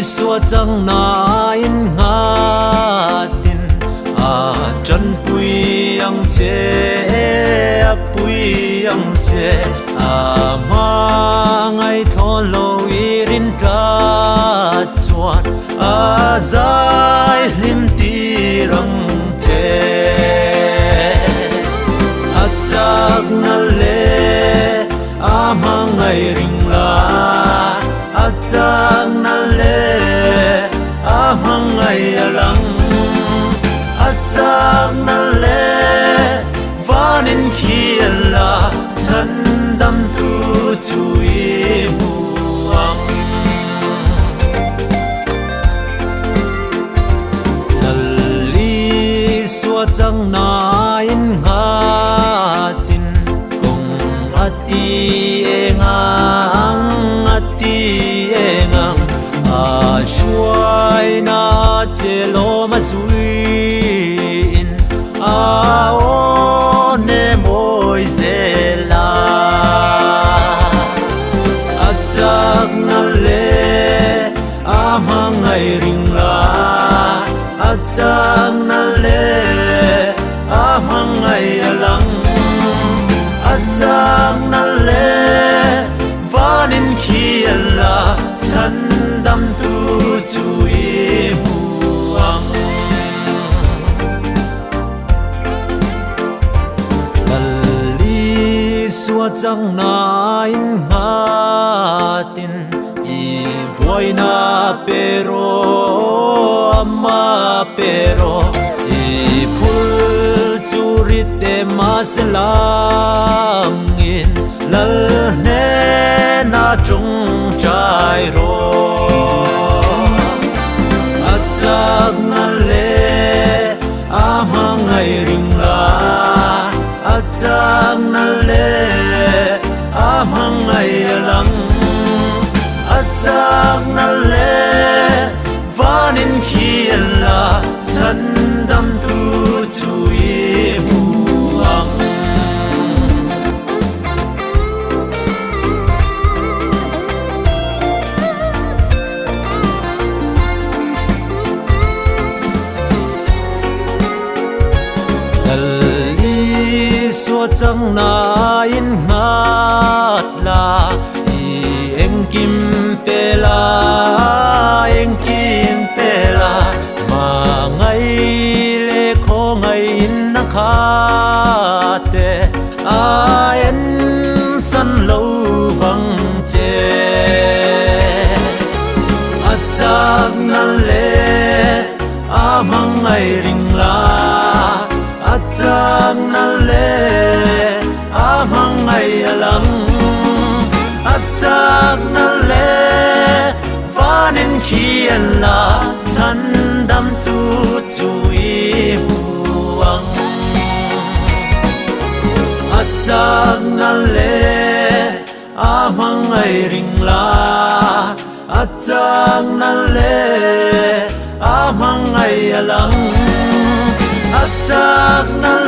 xua chẳng na in ngã tin chân bùi ang chế bùi ang chế mang ai thon lâu irin ra chuan dài lim ti răng chế chắc na lệ mang ai ring la chắc na lệ mang ai lang chắc na lệ vanin kia là chân đam tu chui muang nali xua chẳng na in ha tin cùng ati engang shuai na chelo ma suin o ne moi zela achak na le amang ai ring la achak na le amang ai alang achak na le vanin kia la chan đam tu chui muang lali xua chẳng na in ha tin i boy na pero ama pero i phul churit te maslangin lal ne na trung trai ro chắc na lệ mang ai ring la chắc na lệ mang ai lang chắc na lệ vanin kia là chân đam tu chui muang xua chẳng na in ngát la em kim pe la mà ngay lệ khó ngay in na khate em sân lâu vắng chê chắc na lệ mang ngay ring la chắc na lệ mang ai lang chắc na lệ vanin kia là chan đam tu chui muang chắc na lệ mang ai ring la chắc na lệ mang ai lang chắc na